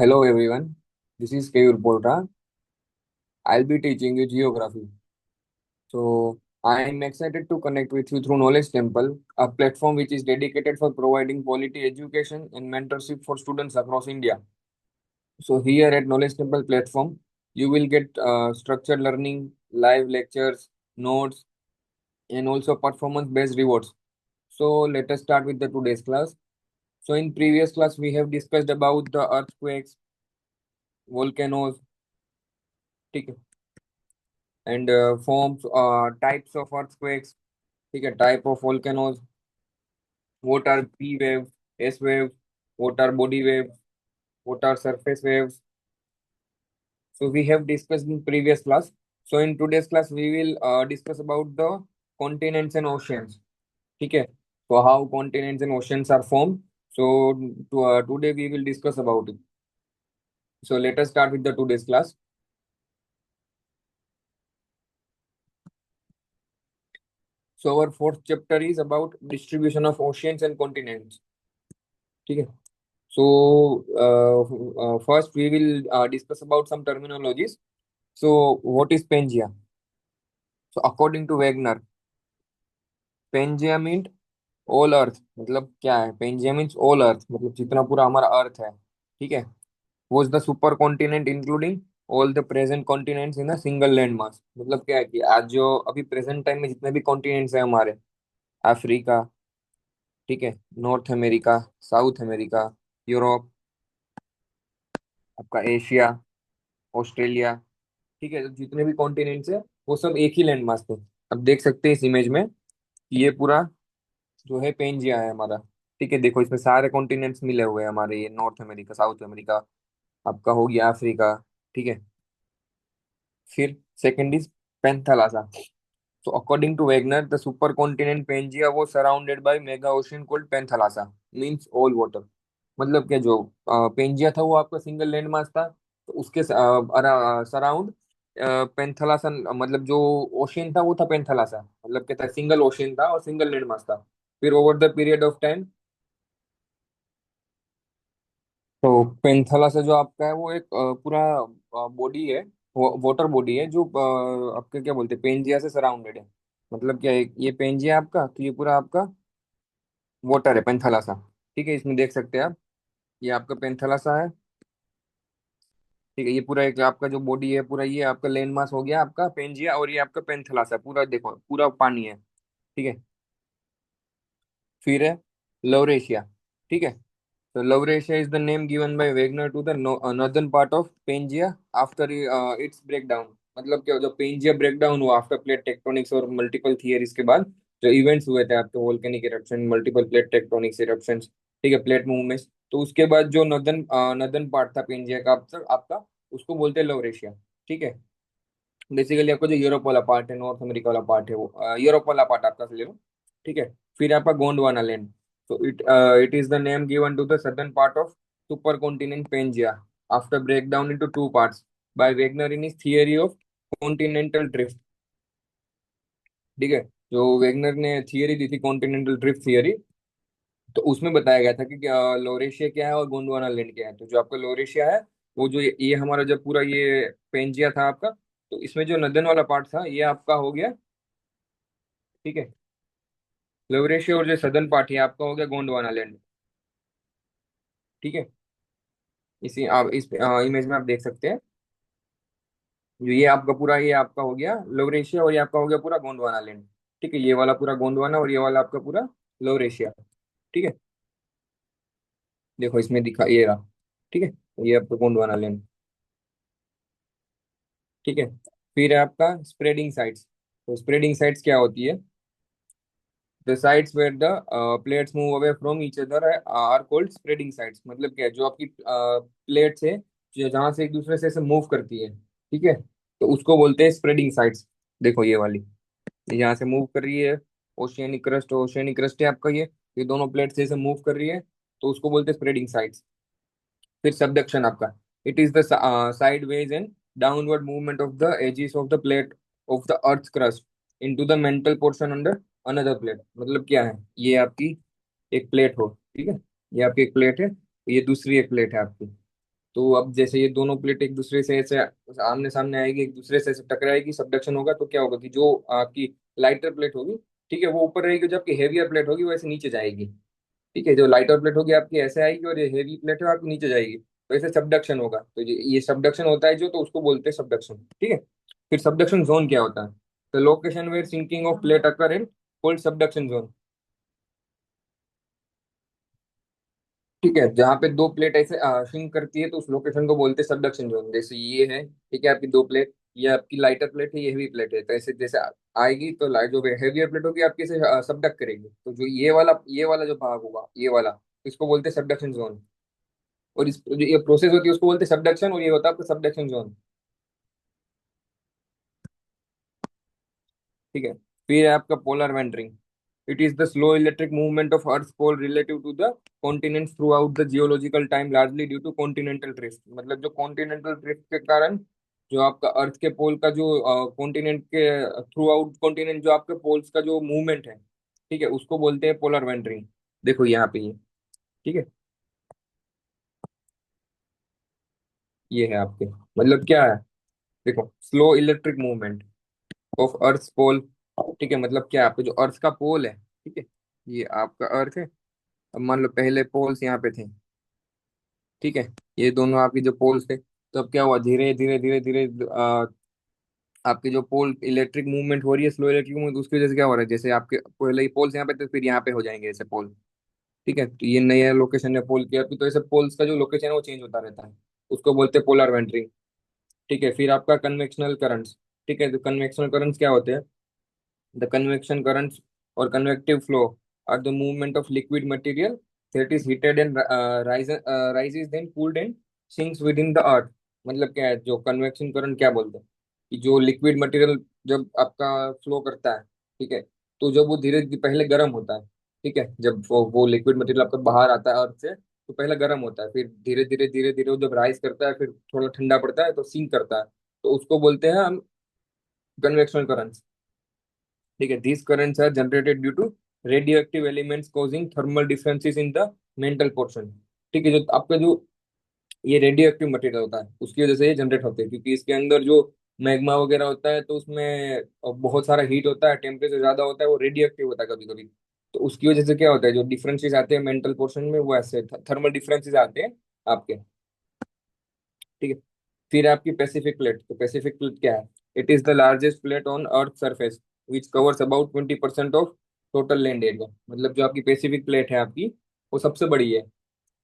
Hello everyone, this is Kayur Polra. I'll be teaching you geography. So I'm excited to connect with you through Knowledge Temple, a platform which is dedicated for providing quality education and mentorship for students across India. So here at Knowledge Temple platform, you will get structured learning, live lectures, notes, and also performance-based rewards. So let us start with the today's class. So in previous class, we have discussed about the earthquakes, volcanoes, ठीक है, and forms types of earthquakes, ठीक है, type of volcanoes, what are p waves, s waves, what are body waves, what are surface waves. So we have discussed in previous class. So in today's class we will discuss about the continents and oceans, ठीक है. So how continents and oceans are formed. So today we will discuss about it. So let us start with the today's class. So our fourth chapter is about distribution of oceans and continents, ठीक है. So first we will discuss about some terminologies. So what is Pangea? So according to Wagner, Pangea means all अर्थ. मतलब क्या है? Pangea means all अर्थ, मतलब जितना पूरा हमारा अर्थ है, ठीक है. Was the super continent including all the present continents in a single land mass. मतलब क्या है कि आज जो अभी प्रेजेंट टाइम में जितने भी कॉन्टिनेंट्स हैं हमारे, अफ्रीका, ठीक है, north America, south America, Europe, आपका एशिया, ऑस्ट्रेलिया, ठीक है, तो जितने भी कॉन्टिनेंट्स है वो सब एक ही लैंड मास पे. अब देख सकते हैं इस इमेज में कि ये पूरा जो है पेंजिया है हमारा. ठीक है, देखो इसमें सारे कॉन्टिनेंट्स मिले हुए हैं हमारे. ये नॉर्थ अमेरिका, साउथ अमेरिका, आपका हो गया अफ्रीका, ठीक है. फिर second is Panthalassa. So according to Wegener the super continent Pangaea वो surrounded by mega ocean called Panthalassa, means all water. मतलब क्या, जो पेंजिया था वो आपका सिंगल लैंड मास था, तो उसके सराउंड पेंथलासन, मतलब जो ओशियन था वो था पेंथलासा. मतलब क्या था, सिंगल ओशियन था और सिंगल लैंड मास था. फिर over the period of time, तो पेंथलासा जो आपका है वो एक पूरा बॉडी है, वाटर बॉडी है जो आपके क्या बोलते हैं, पेंजिया से सराउंडेड है. मतलब क्या है, ये पेंजिया आपका, तो ये पूरा आपका वाटर है पेंथलासा. ठीक है, इसमें देख सकते हैं आप, ये आपका पेंथलासा है. ठीक है, ये पूरा एक आपका जो बॉडी है पूरा, ये आपका लैंड मास हो गया आपका पेंजिया, और ये आपका पेंथलासा पूरा देखो पूरा पानी है, ठीक है. फिर है लवरेशिया, ठीक है. तो Laurasia is the name given by Wegener to the northern part of Pangaea after its breakdown. मतलब क्या, जब पेंजिया ब्रेकडाउन हुआ आफ्टर प्लेट टेक्टोनिक्स और मल्टीपल थियरीज के बाद, जो इवेंट्स हुए थे आपके, volcanic eruption, multiple plate tectonics eruptions, ठीक है, प्लेट मूवमेंट्स, तो उसके बाद जो नॉर्दर्न नॉर्दर्न पार्ट था पेंजिया का आपका आपका, उसको बोलते हैं लवरेशिया. ठीक है. बेसिकली आपका जो यूरोप वाला पार्ट है, नॉर्थ अमेरिका वाला पार्ट है, वो यूरोप वाला पार्ट आपका ले लो, ठीक है. फिर आपका गोंडवाना लैंड. तो it is the name given to the southern part of super continent Pangaea after break down into two parts by Wegener in his theory of continental drift. ठीक है, जो वेगनर ने थियरी दी थी कॉन्टिनेंटल ड्रिफ्ट थियरी, तो उसमें बताया गया था कि लोरेशिया क्या है और गोंडवाना लैंड क्या है. तो जो आपका लोरेशिया है, वो जो ये हमारा जब पूरा ये पेंजिया था आपका, तो इसमें जो नदन वाला पार्ट था ये आपका हो गया, ठीक है, लोरेशिया. और जो सदर्न पार्ट है आपका हो गया गोंडवाना लैंड. ठीक है, इसी आप इस इमेज में आप देख सकते हैं, जो ये आपका पूरा, ये आपका हो गया लोरेशिया और ये आपका हो गया पूरा गोंडवाना लैंड. ठीक है, ये वाला पूरा गोंडवाना और ये वाला आपका पूरा लोरेशिया. ठीक है, देखो इसमें दिखा ये रहा, ठीक है, ये आपका गोंडवाना लैंड. ठीक है. फिर है आपका स्प्रेडिंग साइट्स. तो स्प्रेडिंग साइट्स क्या होती है? The sites where the plates move away from each other are called spreading sites. मतलब क्या है, जो आपकी प्लेट्स है जो जहाँ से एक दूसरे से ऐसे मूव करती है, ठीक है, तो उसको बोलते हैं स्प्रेडिंग साइट्स. देखो ये वाली, ये यहाँ से मूव कर रही है, ओशियनिक क्रस्ट है आपका ये दोनों प्लेट से ऐसे मूव कर रही है, तो उसको बोलते हैं स्प्रेडिंग साइट्स. फिर सबडक्शन आपका, it is the sideways and downward movement of the edges of the plate of the earth crust into the mantle portion under another plate. मतलब क्या है, ये आपकी एक प्लेट हो, ठीक है, ये आपकी एक प्लेट है, ये दूसरी एक प्लेट है आपकी, तो अब जैसे ये दोनों प्लेट एक दूसरे से ऐसे आमने सामने आएगी, एक दूसरे से ऐसे टकराएगी, सबडक्शन होगा, तो क्या होगा कि जो आपकी लाइटर प्लेट होगी, ठीक है, वो ऊपर रहेगी, जो आपकी हेवियर प्लेट होगी वो ऐसे नीचे जाएगी। ठीक है, जो लाइटर प्लेट होगी आपकी ऐसे आएगी, और ये हेवी प्लेट है आपकी नीचे जाएगी, तो ऐसे सबडक्शन होगा। तो ये सबडक्शन होता है जो, तो उसको बोलते हैं सबडक्शन। ठीक है। फिर सबडक्शन जोन क्या होता है? The location where sinking of plate occur in called subduction zone. ठीक है, जहाँ पे दो प्लेट ऐसे सिंक करती है, तो उस लोकेशन को बोलते हैं सबडक्शन जोन। जैसे ये है, ठीक है, आपकी दो प्लेट, ये आपकी लाइटर प्लेट है, ये हेवी प्लेट है, तो ऐसे जैसे आएगी, तो लाइट जो हेवियर प्लेट होगी आपकी से सबडक करेगी, तो जो ये वाला जो भाग होगा, ये वाला, इसको बोलते हैं सबडक्शन जोन। और इस जो ये प्रोसेस होती है उसको बोलते हैं सबडक्शन, और ये होता है आपका सबडक्शन जोन। ठीक है। फिर है आपका polar wandering. It is the slow electric movement of earth pole relative to the continents throughout the geological time, largely due to continental drift. मतलब जो कॉन्टिनेंटल ड्रिफ्ट के कारण जो आपका अर्थ के पोल का जो कॉन्टिनेंट के थ्रू आउट कॉन्टिनेंट जो आपके पोल्स का जो मूवमेंट है, ठीक है, उसको बोलते हैं पोलर वेंटरिंग। देखो यहाँ पे ये, ठीक है, ये है आपके, मतलब क्या है, देखो, slow electric movement of earth pole. ठीक है, मतलब क्या है, आपका जो अर्थ का पोल है, ठीक है, ये आपका अर्थ है। अब मान लो पहले पोल्स यहाँ पे थे, ठीक है, ये दोनों आपके जो पोल्स थे, तो अब क्या हुआ, धीरे धीरे धीरे धीरे आपके जो पोल इलेक्ट्रिक मूवमेंट हो रही है, स्लो इलेक्ट्रिक मूवमेंट, उसकी वजह से क्या हो रहा है, जैसे आपके पहले ही पोल्स यहाँ पे थे, फिर यहाँ पे हो जाएंगे ऐसे पोल। ठीक है, तो ये नया लोकेशन है पोल की आपकी, तो ऐसे पोल्स का जो लोकेशन है वो चेंज होता रहता है, उसको बोलते हैं पोलर वेंटरिंग। ठीक है, फिर आपका कन्वेक्शनल करंट्स। ठीक है, तो कन्वेक्शनल करंट्स क्या होते हैं? The convection currents or convective flow are the movement of liquid material that is heated and rises then cooled and sinks within the earth। मतलब क्या है, जो कन्वेक्शन करंट क्या बोलते हैं, कि जो लिक्विड मटेरियल जब आपका फ्लो करता है, ठीक है, तो जब वो धीरे धीरे पहले गर्म होता है, ठीक है, जब वो लिक्विड मटेरियल आपका बाहर आता है अर्थ से, तो पहले गर्म होता है, फिर धीरे धीरे वो जब राइज करता है, फिर थोड़ा ठंडा पड़ता है तो सिंक करता है, तो उसको बोलते हैं हम कन्वेक्शन करंट। ठीक है, these currents are generated due to radioactive elements causing thermal differences in the mantle portion। ठीक है, जो आपका जो ये रेडियो एक्टिव मटेरियल होता है उसकी वजह से ये जनरेट होते हैं, क्योंकि इसके अंदर जो मैग्मा वगैरह होता है, तो उसमें बहुत सारा हीट होता है, टेम्परेचर ज्यादा होता है, वो रेडियो एक्टिव होता है कभी कभी। तो उसकी वजह से क्या होता है, जो डिफरेंसेस आते हैं मेंटल पोर्शन में, वो ऐसे थर्मल डिफरेंसेस आते हैं आपके। ठीक है। फिर आपकी पैसिफिक प्लेट। तो पैसिफिक प्लेट क्या है? It is the largest plate on earth surface which covers about 20% of total land area. मतलब जो आपकी पैसिफिक प्लेट है आपकी, वो सबसे बड़ी है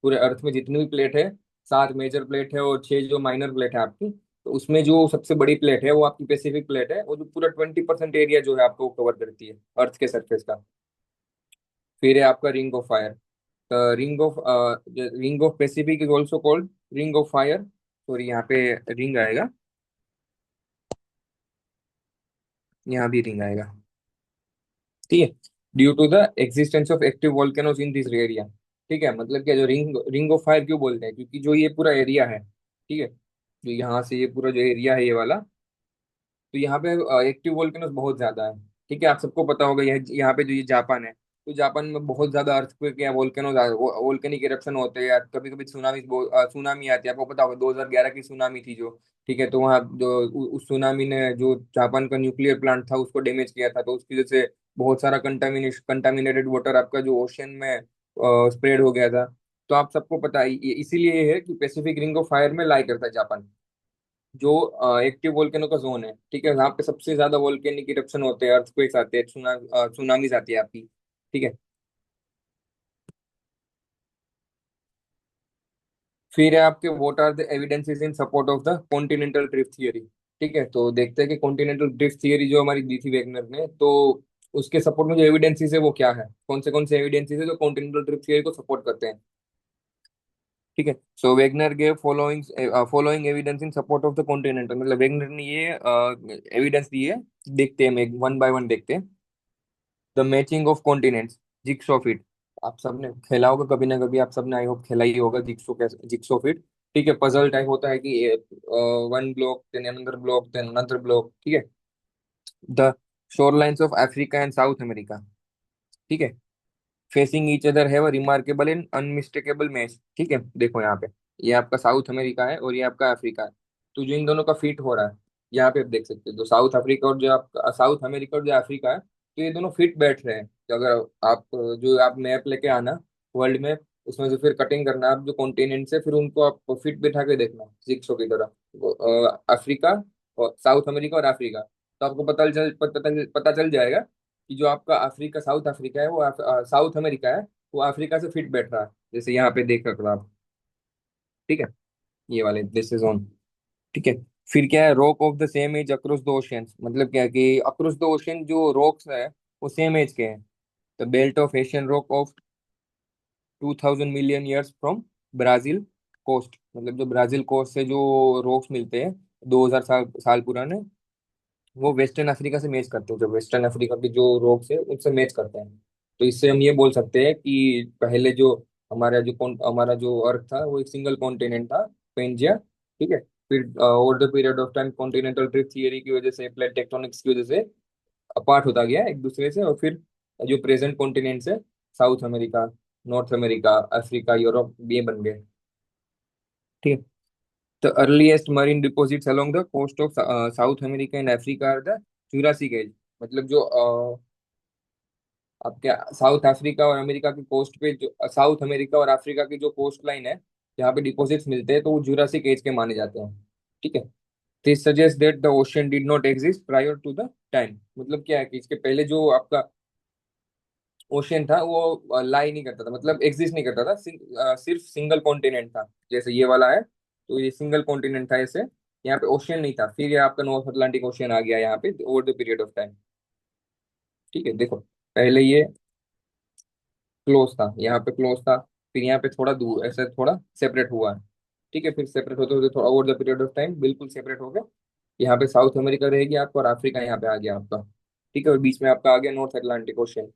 पूरे अर्थ में, जितनी भी प्लेट है, 7 मेजर प्लेट है और 6 जो माइनर प्लेट है आपकी, तो उसमें जो सबसे बड़ी प्लेट है वो आपकी पैसिफिक प्लेट है, वो जो पूरा 20% एरिया जो है आपको कवर करती है अर्थ के सरफेस का। फिर है आपका ring of fire. Ring of Pacific is also called ring of fire. Sorry, यहाँ पे रिंग आएगा, यहाँ भी रिंग आएगा। ठीक है, due to the existence of active volcanoes in this area. ठीक है, मतलब क्या, जो रिंग रिंग ऑफ फायर क्यों बोलते हैं, क्योंकि जो ये पूरा एरिया है, ठीक है, जो यहाँ से ये पूरा जो एरिया है ये वाला, तो यहाँ पे एक्टिव वोल्केनोज बहुत ज्यादा है। ठीक है, आप सबको पता होगा, यह यहाँ पे जो ये जापान है, तो जापान में बहुत ज्यादा अर्थक्वेक या वोल्केनोज वोल्केनिक इरप्शन होते हैं, या कभी कभी सुनामी आती है। आपको पता होगा 2011 की सुनामी थी जो, ठीक है, तो वहाँ जो उस सुनामी ने जो जापान का न्यूक्लियर प्लांट था उसको डैमेज किया था, तो उसकी वजह से बहुत सारा कंटामिनेटेड वाटर आपका जो ओशन में स्प्रेड हो गया था। तो आप सबको पता है, इसीलिए ये है कि पैसिफिक रिंग ऑफ फायर में लाई करता है जापान, जो एक्टिव वोल्केनो का जोन है। ठीक है, यहाँ पे सबसे ज्यादा वोल्केनिक इरप्शन होते हैं, अर्थक्वेक्स आते हैं, सुनामीज आती है आपकी। ठीक है। फिर है आपके what are the evidences in support of the continental drift theory. ठीक है, तो देखते हैं कि कॉन्टिनेंटल ड्रिफ्ट थियरी जो हमारी दी थी वेगनर ने, तो उसके सपोर्ट में जो एविडेंसेस है वो क्या है, कौन से एविडेंसेस है जो कॉन्टिनेंटल ड्रिफ्ट थियरी को सपोर्ट करते हैं। ठीक है, so Wegener gave following evidence in support of the continental. मतलब वेगनर ने ये एविडेंस दी है। देखते हैं, वन बाय वन देखते हैं। The matching of continents, jigsaw fit. आप सबने खेला होगा कभी ना कभी, आप सबने आई होप खेला ही होगा जिक्सो, कैसे जिक्सो फिट। ठीक है, पजल टाइप होता है कि one block then another block then another block. ठीक है, the shore lines of Africa and South America, ठीक है, facing each other have a remarkable and unmistakable match. ठीक है, देखो यहाँ पे, ये आपका साउथ अमेरिका है और ये आपका अफ्रीका है। तो जो इन दोनों का फिट हो रहा है, यहाँ पे आप देख सकते हो, तो साउथ अफ्रीका और जो आपका साउथ अमेरिका और जो अफ्रीका है, तो ये दोनों फिट बैठ रहे हैं। तो अगर आप जो आप मैप लेके आना, वर्ल्ड मैप, उसमें से फिर कटिंग करना आप जो कॉन्टिनेंट से, फिर उनको आप फिट बैठा के देखना जिक्सो की तरह। अफ्रीका और साउथ अमेरिका और अफ्रीका, तो आपको पता चल जाएगा कि जो आपका अफ्रीका, साउथ अफ्रीका है वो साउथ अमेरिका है, वो अफ्रीका से फिट बैठ रहा है, जैसे यहाँ पे देख रहे हो आप। ठीक है, ये वाले दिस इज ऑन। ठीक है। फिर क्या है, rock of the same age across the oceans, मतलब क्या है कि अक्रॉस द ओशियन जो रॉक्स है वो सेम एज के हैं। The belt of Asian rock of 2000 million years from Brazil coast, मतलब जो ब्राजील कोस्ट से जो रॉक्स मिलते हैं 2000 साल साल पुराने, वो वेस्टर्न अफ्रीका से मैच करते हैं, जो वेस्टर्न अफ्रीका की जो रॉक्स है उनसे मैच करते हैं। तो इससे हम ये बोल सकते हैं कि पहले जो हमारा जो अर्थ था वो एक सिंगल कॉन्टिनेंट था, पेंजिया। ठीक है। फिर over the period of time continental drift theory की वजह से, प्लेट टेक्टोनिक्स की वजह से अपार्ट होता गया एक दूसरे से, और फिर जो प्रेजेंट कॉन्टिनेंट्स है, south America, north America, Africa, Europe, ये बन गए। ठीक है। The earliest marine deposits along the coast of South America and Africa are the Jurassic Age, मतलब जो आपके साउथ अफ्रीका और अमेरिका की कोस्ट पे, जो साउथ अमेरिका और अफ्रीका की जो कोस्ट लाइन है जहाँ पे डिपॉजिट्स मिलते हैं, तो वो जुरासिक एज के माने जाते हैं। ठीक है। This suggest that the ocean did not exist prior to the time, मतलब क्या है कि इसके पहले जो आपका ओशियन था वो लाई नहीं करता था, मतलब एग्जिस्ट नहीं करता था, सिर्फ सिंगल कॉन्टिनेंट था, जैसे ये वाला है। तो ये सिंगल कॉन्टिनेंट था ऐसे, यहाँ पे ओशियन नहीं था। फिर ये आपका नॉर्थ अटलांटिक ओशियन आ गया यहाँ पे over the period of time. ठीक है, देखो, पहले ये क्लोज था, यहाँ पे क्लोज था, फिर यहाँ पे थोड़ा दूर ऐसे थोड़ा सेपरेट हुआ है। ठीक है, फिर सेपरेट होते होते थोड़ा over the period of time बिल्कुल सेपरेट हो गया। यहाँ पे साउथ अमेरिका रहेगी आपका, और अफ्रीका यहाँ पे आ गया आपका। ठीक है, और बीच में आपका आ गया नॉर्थ अटलांटिक ओशियन।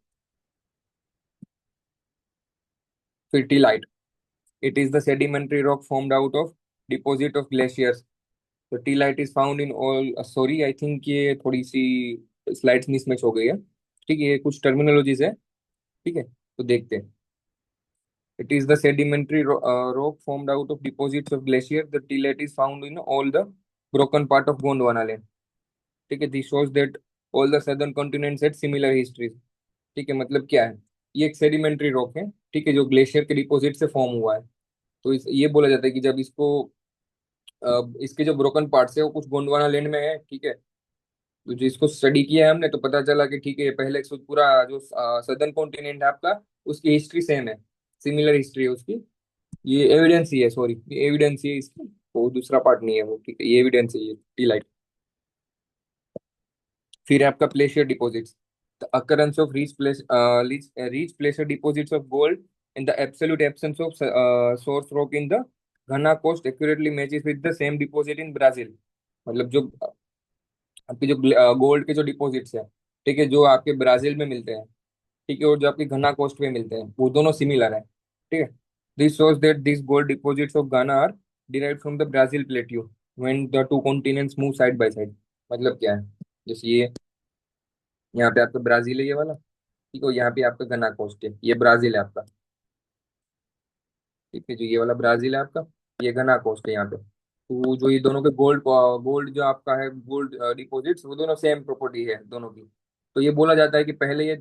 फिर T light, it is the sedimentary rock formed out of deposit of glaciers. तो T light is found in all, sorry I think ये थोड़ी सी स्लाइड्स मिसमैच हो गई है। ठीक है, ये कुछ टर्मिनोलॉजीज है। ठीक है, तो देखते हैं। It is the sedimentary rock formed out of deposits of glacier, the tillite is found in all the broken part of Gondwana land. ठीक है, this shows that all the southern continents had similar history. ठीक है, मतलब क्या है, ये एक sedimentary rock है। ठीक है, जो ग्लेशियर के डिपॉजिट से फॉर्म हुआ है। तो ये बोला जाता है कि जब इसको इसके जो ब्रोकन पार्ट्स है वो कुछ गोंडवाना लैंड में है। ठीक है, तो जिसको स्टडी किया है हमने, तो पता चला कि ठीक है, पहले पूरा जो सदर्न कॉन्टिनेंट है आपका, उसकी हिस्ट्री सेम है, सिमिलर हिस्ट्री है उसकी। ये एविडेंस ही है, सॉरी, ये एविडेंस ही है इसकी, वो दूसरा पार्ट नहीं है वो। ठीक है, ये एविडेंस है, ये टी लाइट। फिर है आपका placer deposits, the occurrence of rich placer deposits of gold in the absolute absence of source rock in the Ghana coast accurately matches with the same deposit in Brazil. मतलब जो आपके जो gold के जो deposits है, ठीक है, जो आपके ब्राजील में मिलते हैं, ठीक है, और जो आपके घना कोस्ट पे मिलते हैं, वो दोनों सिमिलर है। ठीक है, this shows that this gold deposits of Ghana are derived from the Brazil plateau when the two continents move side by side. मतलब क्या है, जैसे ये यहाँ पे आपका ब्राजील है ये वाला, ठीक है, यहाँ पे आपका घना कोस्ट है, ये ब्राजील है आपका। ठीक है, जो ये वाला ब्राजील है आपका, ये घना कोस्ट है यहाँ पे। तो जो ये दोनों के गोल्ड गोल्ड जो आपका है, गोल्ड डिपॉजिट्स, वो दोनों सेम प्रॉपर्टी है दोनों की। तो ये बोला जाता है कि पहले ये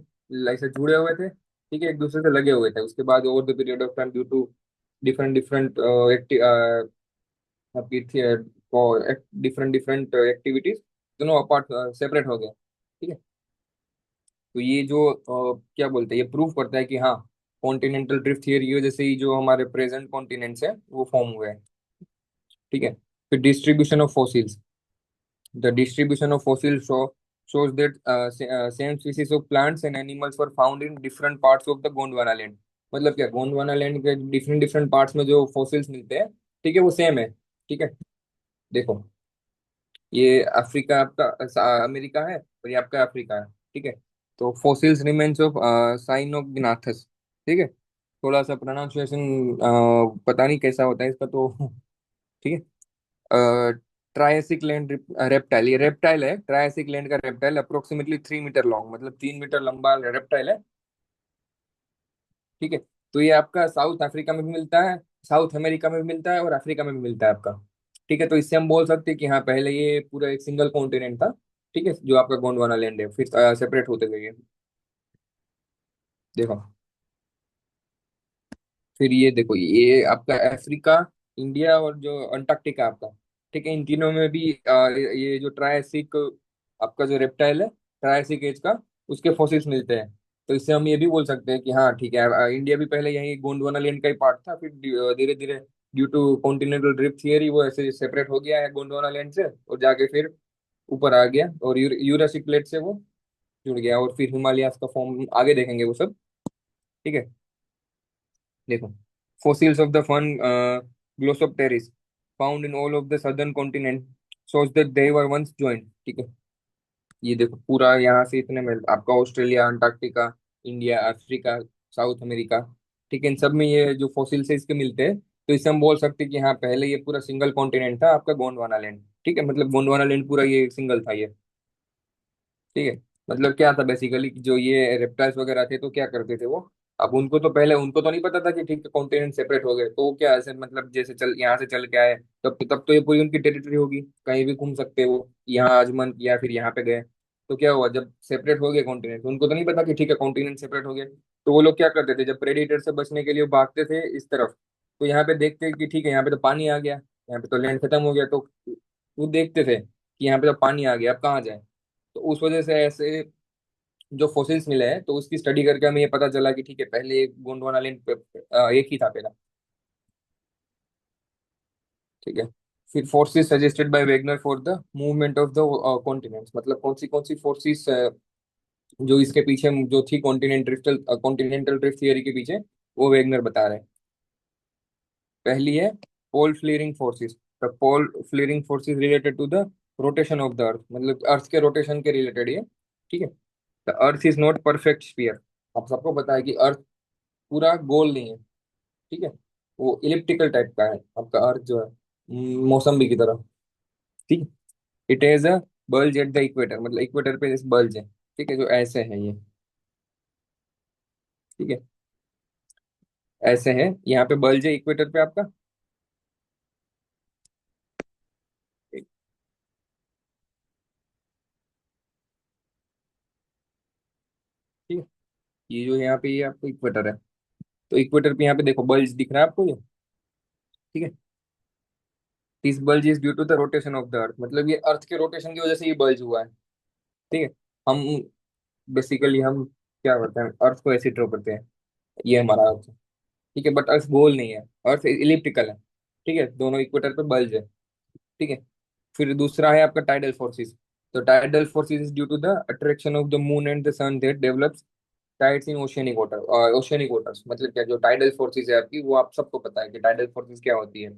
ऐसे जुड़े हुए थे, ठीक है, एक दूसरे से लगे हुए थे, उसके बाद over the period of time due to different different आपकी डिफरेंट डिफरेंट एक्टिविटीज, दोनों अपार्ट सेपरेट हो गए। ठीक है, तो ये जो क्या बोलते हैं, ये प्रूव करता है कि हाँ, कॉन्टिनेंटल ड्रिफ्ट थियरी की वजह से ही जो हमारे प्रेजेंट कॉन्टिनेंट्स है वो फॉर्म हुए हैं। ठीक है, फिर distribution of fossils, the distribution of fossil shows that same species of plants and animals were found in different parts of the Gondwana land. मतलब क्या, गोंडवाना लैंड के डिफरेंट डिफरेंट पार्ट्स में जो फॉसिल्स मिलते हैं, ठीक है, वो सेम है। ठीक है, देखो, ये अफ्रीका आपका अमेरिका है, और ये आपका अफ्रीका है। ठीक है, तो फॉसिल्स रिमेन्स ऑफ साइनोग्नाथस। ठीक है, थोड़ा सा प्रोनाउंसिएशन पता नहीं कैसा होता है इसका, तो ठीक है। ट्रायसिक लैंड रेप्टाइल, ये रेप्टाइल है, ट्रायसिक लैंड का रेप्टाइल, अप्रोक्सीमेटली 3 मीटर लॉन्ग, मतलब 3 मीटर लंबा रेप्टाइल है। ठीक है, तो ये आपका साउथ अफ्रीका में भी मिलता है, साउथ अमेरिका में भी मिलता है और अफ्रीका में भी मिलता है आपका। ठीक है, तो इससे हम बोल सकते हैं कि हाँ पहले ये पूरा एक सिंगल कॉन्टिनेंट था। ठीक है, जो आपका गोंडवाना लैंड है, फिर सेपरेट होते गए ये। देखो, फिर ये देखो, ये आपका अफ्रीका, इंडिया और जो अंटार्कटिका आपका। ठीक है, इन तीनों में भी ये जो ट्रायसिक आपका जो रेप्टाइल है, ट्रायसिक एज का, उसके फॉसिल्स मिलते हैं। तो इससे हम ये भी बोल सकते हैं कि हाँ ठीक है, इंडिया भी पहले यही गोंडवाना लैंड का ही पार्ट था, फिर धीरे धीरे due to continental drift theory वो ऐसे सेपरेट हो गया है गोंडवाना लैंड से, और जाके फिर ऊपर आ गया, और यूरासिक प्लेट से वो जुड़ गया, और फिर हिमालयास का फॉर्म आगे देखेंगे वो सब। ठीक है, देखो, fossils of the fern Glossopteris found in all of the southern continent shows that they were once joined। ठीक है, ये देखो पूरा यहाँ से इतने में आपका Australia, Antarctica, India, Africa, south America. ठीक है, इन सब में ये जो फॉसिल्स है इसके मिलते हैं। तो इससे हम बोल सकते हैं कि हाँ पहले ये पूरा सिंगल कॉन्टिनेंट था आपका गोंडवाना लैंड। ठीक है, मतलब गोंडवाना लैंड पूरा ये सिंगल था ये। ठीक है, मतलब क्या था बेसिकली, जो ये रेप्टाइल्स वगैरह थे तो क्या करते थे वो, अब उनको तो पहले उनको तो नहीं पता था कि ठीक है कॉन्टिनेंट सेपरेट हो गए, तो वो क्या ऐसे मतलब जैसे चल यहाँ से चल के आए, तब तो ये पूरी उनकी टेरिटरी होगी, कहीं भी घूम सकते हैं वो, यहाँ आजमन किया फिर यहाँ पे गए। तो क्या हुआ, जब सेपरेट हो गए कॉन्टिनेंट, उनको तो नहीं पता कि ठीक है कॉन्टिनेंट सेपरेट हो गए। तो वो लोग क्या करते थे, जब प्रेडिटर से बचने के लिए वो भागते थे इस तरफ, तो यहाँ पे देखते कि ठीक है यहाँ पे तो पानी आ गया, यहाँ पे तो लैंड खत्म हो गया, तो वो देखते थे कि यहाँ पे तो पानी आ गया, अब कहाँ जाए। तो उस वजह से ऐसे जो फोसिल्स मिले हैं, तो उसकी स्टडी करके हमें ये पता चला कि ठीक है पहले एक गोंडवाना लैंड एक ही था पहला। ठीक है, फिर forces suggested by Wegener for the movement of the continents, मतलब कौन सी फोर्सेस जो इसके पीछे जो थी कॉन्टिनेंटल ड्रिफ्ट थियरी के पीछे, वो वेगनर बता रहे हैं। पहली है pole fleeing forces. The pole fleeing forces related to the rotation of the earth, मतलब अर्थ के रोटेशन के रिलेटेड ये। ठीक है, the earth is not perfect sphere. आप सबको पता है कि अर्थ पूरा गोल नहीं है। ठीक है, वो इलिप्टिकल टाइप का है आपका अर्थ जो है, मौसम्बी की तरह। ठीक है, it is a bulge at the equator, मतलब इक्वेटर पे इस बल्ज है। ठीक है, जो ऐसे है ये। ठीक है, ऐसे है, यहाँ पे बल्ज है इक्वेटर पे आपका। ठीक है, ये जो यहाँ पे ये आपको इक्वेटर है, तो इक्वेटर पे यहाँ पे देखो बल्ज दिख रहा है आपको ये। ठीक है, this bulge is due to the rotation of the earth, मतलब ये अर्थ के रोटेशन की वजह से ये बल्ज हुआ है। ठीक है, हम बेसिकली हम क्या करते हैं, अर्थ को ऐसे ड्रॉ करते हैं, ये हमारा अर्थ है। ठीक है, बट अर्थ गोल नहीं है, अर्थ इलिप्टिकल है। ठीक है, दोनों इक्वेटर पे बल्ज है। ठीक है, फिर दूसरा है आपका टाइडल फोर्सेस। तो tidal forces is due to the attraction of the moon and the sun that develops tides in oceanic water. Oceanic waters मतलब क्या, जो टाइडल फोर्सेस है आपकी, वो आप सबको पता है कि टाइडल फोर्सेस क्या होती है।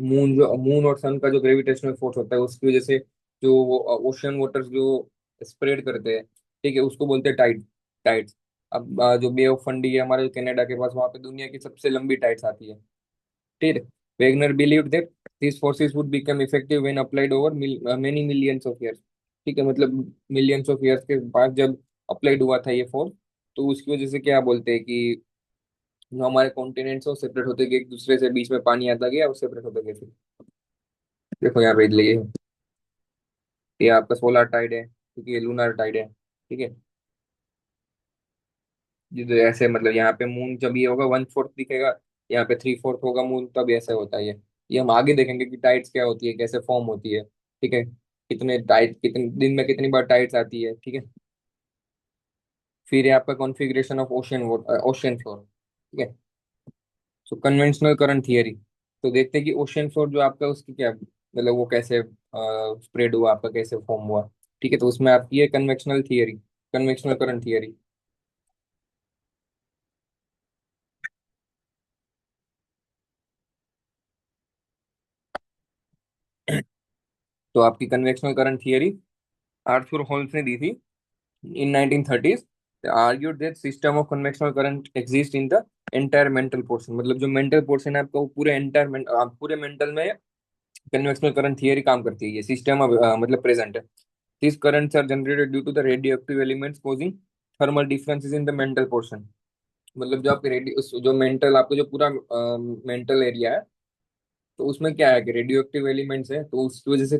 मून और सन का जो ग्रेविटेशनल फोर्स होता है उसकी वजह से जो ओशियन वाटर्स जो स्प्रेड करते हैं, ठीक है, उसको बोलते हैं टाइड्स। अब जो बे ऑफ फंडी है हमारे कनाडा के पास, वहां पे दुनिया की सबसे लंबी टाइड्स आती है। ठीक है, Wegener believed that these forces would become effective when applied over many millions of years। ठीक है, मतलब मिलियंस ऑफ ईयर्स के बाद जब अप्लाइड हुआ था ये फोर्स, तो उसकी वजह से क्या बोलते हैं कि जो हमारे कॉन्टिनेंट्स हैं वो सेपरेट होते गए एक दूसरे से, बीच में पानी आता गया और सेपरेट होते गए फिर। देखो यहाँ पे ये आपका सोलर टाइड है, क्योंकि ये लूनर टाइड है। ठीक है, ये तो ऐसे मतलब यहाँ पे मून जब ये होगा 1/4 दिखेगा, यहाँ पे 3/4 होगा मून, तब ऐसे होता है ये हम आगे देखेंगे कि टाइड्स क्या होती है, कैसे फॉर्म होती है। ठीक है, कितने टाइड, कितने दिन में कितनी बार टाइड्स आती है। ठीक है, फिर है आपका कॉन्फ़िगरेशन ऑफ ओशियन फ्लोर। ठीक है, सो कन्वेंशनल करंट थियरी। तो देखते हैं कि ओशियन फ्लोर जो आपका उसकी क्या मतलब वो कैसे स्प्रेड हुआ आपका, कैसे फॉर्म हुआ। ठीक है, तो उसमें आपकी है convectional theory, convectional current theory. तो आपकी convectional current theory Arthur holes ने दी थी इन 1930s। Argued that system of convectional current exist in the entire mental portion, मतलब जो मेंटल पोर्शन है आपका वो पूरे पूरे मेंटल में कन्वेक्शनल करंट थियरी काम करती है, ये सिस्टम मतलब प्रेजेंट है। This currents are generated due to the radioactive elements causing thermal differences in the mental portion। मतलब जो आपके रेडियो जो मेंटल आपको जो पूरा मेंटल एरिया है, तो उसमें क्या है कि रेडियो एक्टिव एलिमेंट्स है, तो उसकी वजह से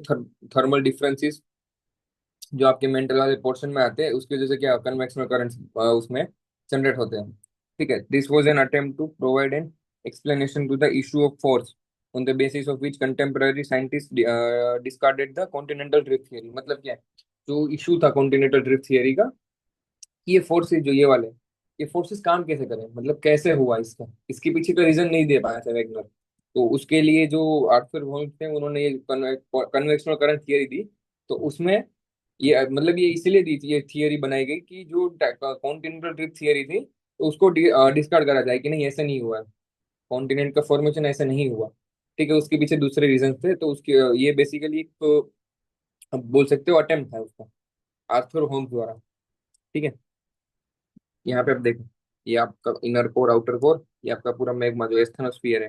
थर्मल डिफरेंसेस जो आपके मेंटल वाले पोर्शन में आते हैं, उसकी वजह से क्या कन्वेक्शनल करंट्स उसमें जनरेट होते हैं। ठीक है, this was an attempt to provide an explanation to the issue of force on the basis of which contemporary scientist discarded the continental drift theory. मतलब क्या है, जो इशू था कॉन्टिनेंटल ड्रिफ्ट थियरी का, कि ये फोर्सेस जो ये वाले, ये फोर्सेस काम कैसे करें, मतलब कैसे हुआ इसका, इसके पीछे का रीजन नहीं दे पाया था वेगनर। तो उसके लिए जो आर्थर होल्म थे, उन्होंने ये कन्वेक्शनल करंट थियरी दी। तो उसमें ये मतलब ये इसलिए दी थी, ये थियरी बनाई गई कि जो कॉन्टिनेंटल ड्रिफ्ट थियरी थी, तो उसको डिस्कार्ड करा जाए कि नहीं ऐसा नहीं हुआ है, कॉन्टिनेंट का फॉर्मेशन ऐसा नहीं हुआ। ठीक है, उसके पीछे दूसरे रीजन थे, तो उसके ये बेसिकली एक अब बोल सकते हो अटेम्प्ट था उसका, आर्थर होम्स द्वारा। ठीक है, यहाँ पे आप देखो, ये आपका इनर कोर आउटर कोर, ये आपका पूरा मैग्मा जो एस्थेनोस्फियर है।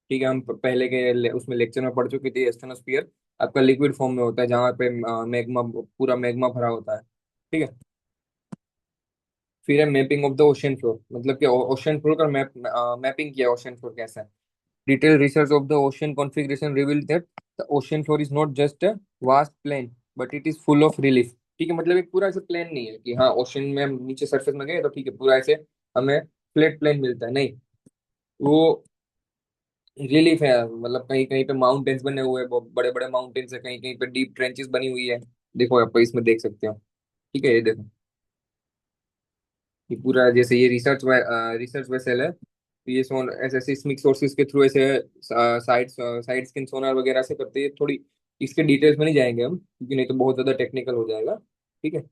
ठीक है, हम पहले के उसमें लेक्चर में पढ़ चुके थे, एस्थेनोस्फियर आपका लिक्विड फॉर्म में होता है, जहाँ पे मैग्मा, पूरा मैग्मा भरा होता है। ठीक है, फिर है mapping of the ocean floor, मतलब कि ओशन फ्लोर का मैपिंग किया, ओशन फ्लोर कैसा है। Detail research of the ocean configuration reveal that the ocean floor is not just a vast plain, but it is full of relief. ठीक है, मतलब एक पूरा ऐसे प्लेन नहीं है कि हाँ ओशन में हम नीचे सरफेस में गए तो ठीक है पूरा ऐसे हमें फ्लैट प्लेन मिलता है, नहीं। वो रिलीफ है, मतलब कहीं कहीं पे माउंटेन्स बने हुए हैं, बड़े बड़े माउंटेन्स है, कहीं कहीं पे डीप ट्रेंचेस बनी हुई है। देखो आप इसमें देख सकते हो। ठीक है, ये देखो, ये पूरा जैसे ये रिसर्च वेसल है, तो ये सोन ऐसे सिस्मिक सोर्सेज के थ्रू ऐसे साइड साइड स्किन सोनार वगैरह से करते हैं थोड़ी। इसके डिटेल्स में नहीं जाएंगे हम, क्योंकि नहीं तो बहुत ज्यादा टेक्निकल हो जाएगा। ठीक है,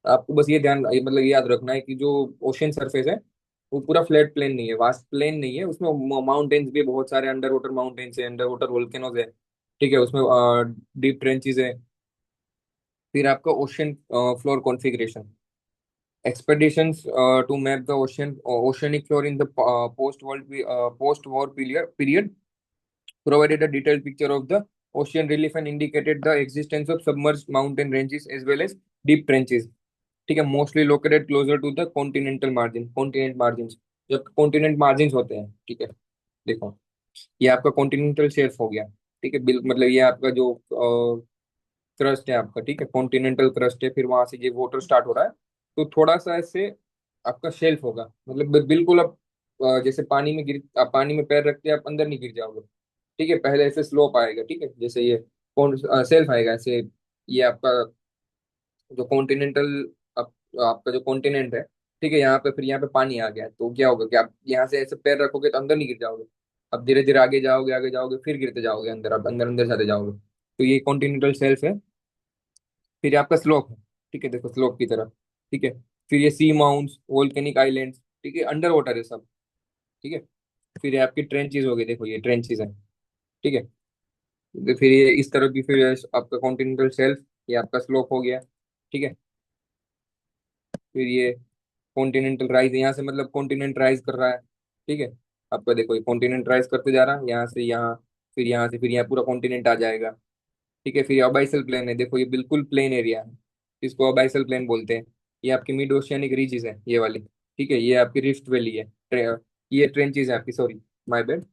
आपको बस ये मतलब याद रखना है कि जो ओशन सरफेस है, वो पूरा फ्लैट प्लेन नहीं है, वास्ट प्लेन नहीं है, उसमें माउंटेन्स भी बहुत सारे, अंडर वाटर माउंटेन्स है, अंडर वाटर वोल्केनोज है। ठीक है, उसमें डीप ट्रेंचेस है। फिर आपका ocean floor configuration, expeditions to map the oceanic floor in the post-war period provided a detailed picture of the ocean relief and indicated the existence of submerged mountain ranges as well as deep trenches. ठीक है, mostly located closer to the continental margin, continent margin, जो continent margin होते हैं। ठीक है, देखो, ये आपका कॉन्टिनेंटल शेल्फ हो गया। ठीक है, मतलब ये आपका जो क्रस्ट है आपका, ठीक है, कॉन्टिनेंटल क्रस्ट है, फिर वहां से ये वाटर स्टार्ट हो रहा है, तो थोड़ा सा ऐसे आपका शेल्फ होगा, मतलब बिल्कुल आप जैसे पानी में आप पानी में पैर रखते हैं, आप अंदर नहीं गिर जाओगे। ठीक है, पहले ऐसे स्लोप आएगा, ठीक है, जैसे ये सेल्फ आएगा ऐसे। ये आपका जो कॉन्टिनेंटल, आप, आपका जो कॉन्टिनेंट है, ठीक है, यहाँ पे फिर यहाँ पे पानी आ गया, तो क्या होगा कि आप यहाँ से ऐसे पैर रखोगे तो अंदर नहीं गिर जाओगे। अब धीरे धीरे आगे जाओगे, फिर गिरते जाओगे अंदर, आप अंदर अंदर जाते जाओगे। तो ये कॉन्टिनेंटल शेल्फ है। फिर आपका स्लोप है, ठीक है, देखो स्लोप की तरफ। ठीक है, फिर ये सी माउंट्स, वोल्केनिक आइलैंड्स, ठीक है, अंडर वाटर है सब। ठीक है, फिर ये आपकी ट्रेंचेस हो गई, देखो ये ट्रेंचेस है। ठीक है, तो फिर ये इस तरफ भी, फिर ये आपका कॉन्टिनेंटल शेल्फ, ये आपका स्लोप हो गया। ठीक है, फिर ये कॉन्टिनेंटल राइज, यहाँ से मतलब कॉन्टिनेंट राइज कर रहा है। ठीक है, आपका देखो ये कॉन्टिनेंट राइज करते जा रहा है, यहाँ से यहाँ, फिर यहाँ से फिर यहाँ पूरा कॉन्टिनेंट आ जाएगा। ठीक है, फिर ये अबाइसल प्लेन है, देखो ये बिल्कुल प्लेन एरिया है, इसको अबाइसल प्लेन बोलते हैं। ये आपकी मिड ओशियानिक रीचेस है ये वाली। ठीक है, ये आपकी रिफ्ट वैली है, ये ट्रेंचेस है आपकी, सॉरी, माय बैड।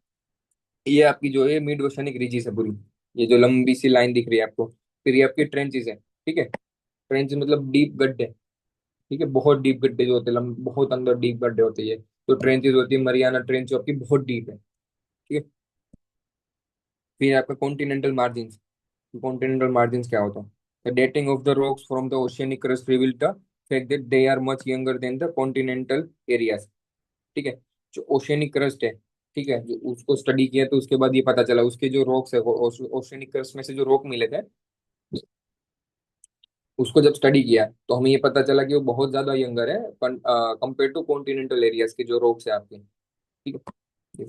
ये आपकी जो है मिड ओशियानिक रीचेस है पूरी, ये जो लंबी सी लाइन दिख रही है आपको। फिर ये आपकी ट्रेंचेस है। ठीक है, ट्रेंच मतलब डीप गड्ढे। ठीक है, बहुत डीप गड्ढे जो होते हैं, बहुत अंदर डीप गड्ढे होते हैं ये। तो ट्रेंचेस होती है, मरियाना ट्रेंच जो आपकी बहुत डीप है। ठीक है, फिर आपका कॉन्टिनेंटल मार्जिन। कॉन्टिनेंटल मार्जिन्स क्या होता है? The dating of the rocks from the oceanic crust reveal the fact that they are much younger than the continental areas. ठीक है, जो ओशियनिक क्रस्ट है, ठीक है, जो उसको स्टडी किया तो उसके बाद ये पता चला उसके जो रॉक्स है, ओशियनिक क्रस्ट में से जो रॉक मिले थे, उसको जब स्टडी किया तो हमें ये पता चला कि वो बहुत ज्यादा यंगर है कंपेयर टू कॉन्टिनेंटल एरियाज के जो रॉक्स है आपके। ठीक है,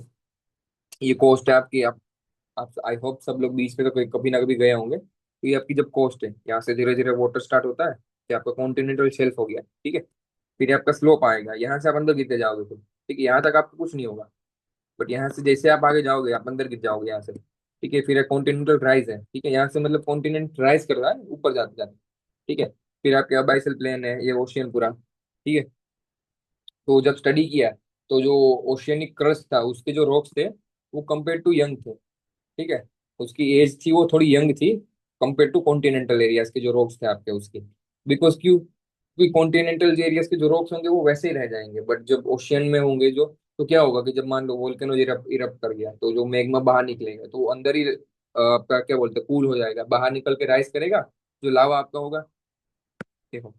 ये कोस्ट है आपकी, आप आई होप सब लोग बीच में तो कभी ना कभी गए होंगे। तो ये आपकी जब कोस्ट है, यहाँ से धीरे धीरे वाटर स्टार्ट होता है, कि आपका कॉन्टिनेंटल शेल्फ हो गया। ठीक है, फिर आपका स्लोप आएगा, यहाँ से आप अंदर गिरते जाओगे तो ठीक है, यहाँ तक आपको कुछ नहीं होगा। बट यहाँ से जैसे आप आगे जाओगे, आप अंदर गिर जाओगे यहाँ से। ठीक है, फिर कॉन्टिनेंटल राइज है, ठीक है, यहाँ से मतलब कॉन्टिनेंट राइज कर रहा है ऊपर जाते जाते। ठीक है, फिर आपके अबाइसल प्लेन है, ये ओशियन पूरा। ठीक है, तो जब स्टडी किया तो जो ओशियनिक क्रस्ट था उसके जो रॉक्स थे वो कंपेयर टू यंग थे। ठीक है, उसकी एज थी वो थोड़ी यंग थी कंपेयर टू कॉन्टिनेंटल एरियाज के जो रॉक्स थे आपके उसके। बिकॉज क्यों, क्योंकि कॉन्टिनेंटल एरियाज के जो रॉक्स होंगे वो वैसे ही रह जाएंगे, बट जब ओशियन में होंगे जो, तो क्या होगा कि जब मान लो वोल्केनो इरप्ट कर गया तो जो मैग्मा बाहर निकलेगा तो वो अंदर ही आपका क्या बोलते हैं कूल हो जाएगा, बाहर निकल के राइज करेगा, जो लावा आपका होगा। देखो,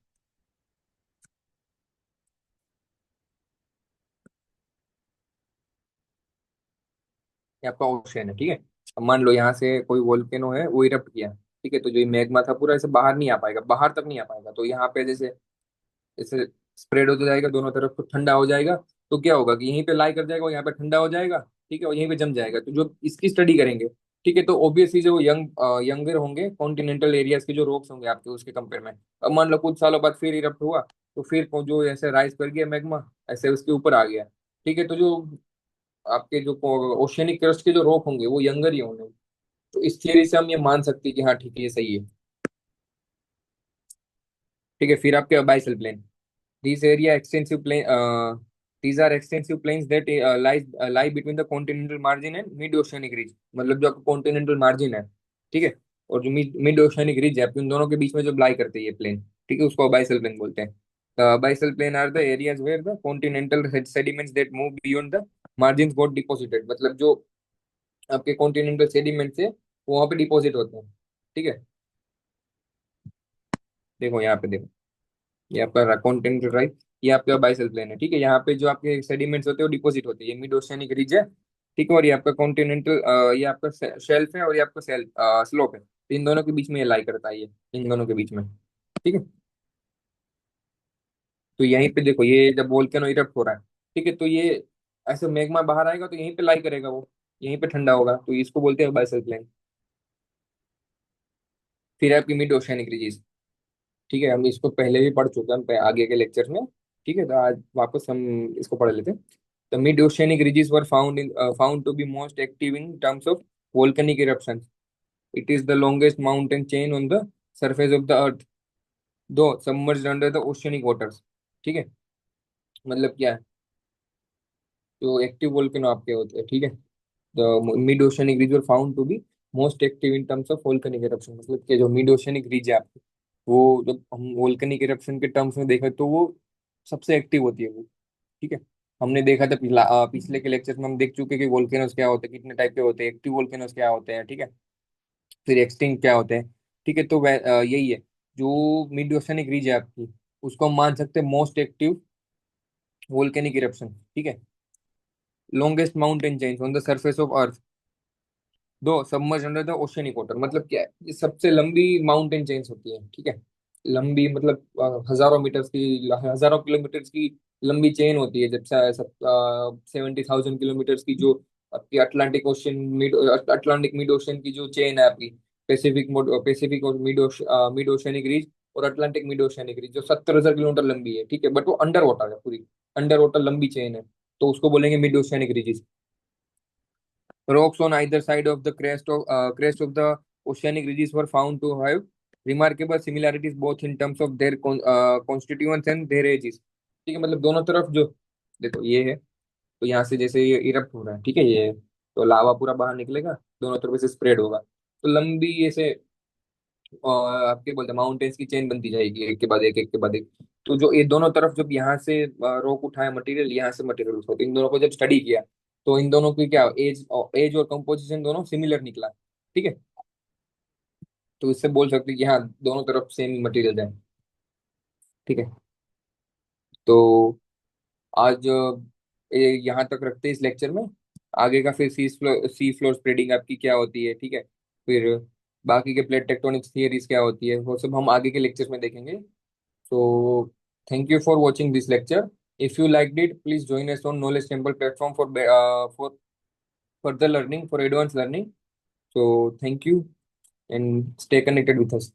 ये आपका ओशियन है, ठीक है। अब मान लो यहाँ से कोई वोल्केनो है वो इरप्ट किया, ठीक है, तो जो ये मैग्मा था पूरा ऐसे बाहर नहीं आ पाएगा, बाहर तक नहीं आ पाएगा, तो यहाँ पे जैसे ऐसे स्प्रेड होता जाएगा दोनों तरफ, तो ठंडा हो जाएगा। तो क्या होगा कि यहीं पे लाई कर जाएगा और यहाँ पे ठंडा हो जाएगा, ठीक है, और यहीं पे जम जाएगा। तो जो इसकी स्टडी करेंगे, ठीक है, तो ऑब्वियसली जो यंगर होंगे कॉन्टिनेंटल एरियाज के जो रॉक्स होंगे आपके उसके कंपेयर में। अब मान लो कुछ सालों बाद फिर इरप्ट हुआ, तो फिर जो ऐसे राइज कर गया मैग्मा, ऐसे उसके ऊपर आ गया, ठीक है, तो जो आपके जो ओशियनिक क्रस्ट के जो रॉक होंगे वो यंगर ही होंगे। तो इस थियरी से हम ये मान सकते हैं कि हाँ ठीक है ये सही है। ठीक है, फिर आपके बाइसल plane, these area extensive plain these are extensive plains that lie between the continental margin and mid oceanic ridge। मतलब जो आपका कॉन्टिनेंटल मार्जिन है, ठीक है, और जो मिड ओशियनिक रिज है, आपके उन दोनों के बीच में जो लाई करते हैं ये प्लेन, ठीक है, उसको बाइसल प्लेन बोलते हैं। Abyssal plain are the areas where the continental sediments that move beyond the margin got deposited. मतलब जो आपके कॉन्टिनेंटल सेडिमेंट्स है वो वहाँ पे डिपॉजिट होते हैं, ठीक है। देखो यहाँ पे देखो, ये आपका कॉन्टिनेंटल राइट, ये आपका बाइसल प्लेन है, ठीक है, यहाँ पे जो आपके सेडिमेंट्स होते हैं वो डिपॉजिट होते हैं, ये मिड ओशियनिक रिज है, ठीक है, और ये आपका कॉन्टिनेंटल, ये आपका शेल्फ है और ये आपका स्लोप है, तो इन दोनों के बीच में ये लाई करता है, ये इन दोनों के बीच में, ठीक है। तो यहीं पे देखो ये जब वोल्केनो इरप्ट हो रहा है, ठीक है, तो ये ऐसे मैग्मा बाहर आएगा तो यहीं पे लाई करेगा वो, यहीं पे ठंडा होगा, तो इसको बोलते हैं बाइसल प्लेन। फिर आपकी मिड ओशियनिक रिज, ठीक है, हम इसको पहले भी पढ़ चुके हैं हम आगे के लेक्चर में, ठीक है, तो आज वापस हम इसको पढ़ लेते हैं। The mid oceanic ridges were found to be most active in terms of volcanic eruptions। It is the longest mountain chain on the surface of the earth, though submerged under the oceanic waters। ठीक है, मतलब क्या है, जो active volcano आपके होते हैं, ठीक है, the mid oceanic ridge were found to be most active in terms of volcanic eruption। मतलब कि जो मिड ओशियनिक रिज है आपकी, वो जब हम वोल्केनिक eruption के टर्म्स में देखें तो वो सबसे एक्टिव होती है वो, ठीक है। हमने देखा था पिछले के लेक्चर्स में हम देख चुके हैं कि वोल्केनोस क्या होते हैं, कितने टाइप के होते हैं, एक्टिव वोल्केनोस क्या होते हैं, ठीक है, फिर एक्सटिंक्ट क्या होते हैं, ठीक है। तो यही है, जो मिड ओशियनिक रीज है आपकी, उसको हम मान सकते हैं मोस्ट एक्टिव वोल्केनिक इरप्शन, ठीक है। Longest mountain chains on the surface of earth, though submerge under the oceanic water. मतलब क्या है, ये सबसे लंबी माउंटेन चेन्स होती है, ठीक है, लंबी मतलब हजारों मीटर्स की, हजारों किलोमीटर्स की लंबी चेन होती है, जब 70,000 किलोमीटर्स की जो आपकी Atlantic ocean mid Atlantic mid ocean की जो चेन है आपकी, पैसिफिक और मिड ओशियनिक रीज और अटलांटिक मिड ओशियनिक रीज, जो 70,000 किलोमीटर लंबी है, ठीक है, बट वो अंडर वाटर है, पूरी अंडर वाटर लंबी चेन है, तो उसको बोलेंगे mid oceanic ridge. Rocks on either side of the crest of the oceanic ridges were found to have remarkable similarities both in terms of their constituents and their ages। ठीक है, मतलब दोनों तरफ जो, देखो ये है, तो यहाँ से जैसे ये इरप्ट हो रहा है, ठीक है, ये तो लावा पूरा बाहर निकलेगा, दोनों तरफ से स्प्रेड होगा, तो लंबी ऐसे आपके बोलते माउंटेन्स की चेन बनती जाएगी, एक के बाद एक के बाद एक। तो जो ये दोनों तरफ जब यहाँ से रोक उठाया मटेरियल, यहाँ से मटेरियल उठाया, तो इन दोनों को जब स्टडी किया, तो इन दोनों की क्या एज और कंपोजिशन दोनों सिमिलर निकला, ठीक है। तो इससे बोल सकते हैं कि हाँ दोनों तरफ सेम मटेरियल है, ठीक है। तो आज ये यहाँ तक रखते हैं इस लेक्चर में। आगे का फिर सी फ्लोर स्प्रेडिंग आपकी क्या होती है, ठीक है, फिर बाकी के प्लेट टेक्टोनिक्स थियरीज क्या होती है, वो सब हम आगे के लेक्चर्स में देखेंगे। So, thank you for watching this lecture. If you liked it, please join us on Knowledge Temple platform for further learning, for advanced learning. So, thank you and stay connected with us.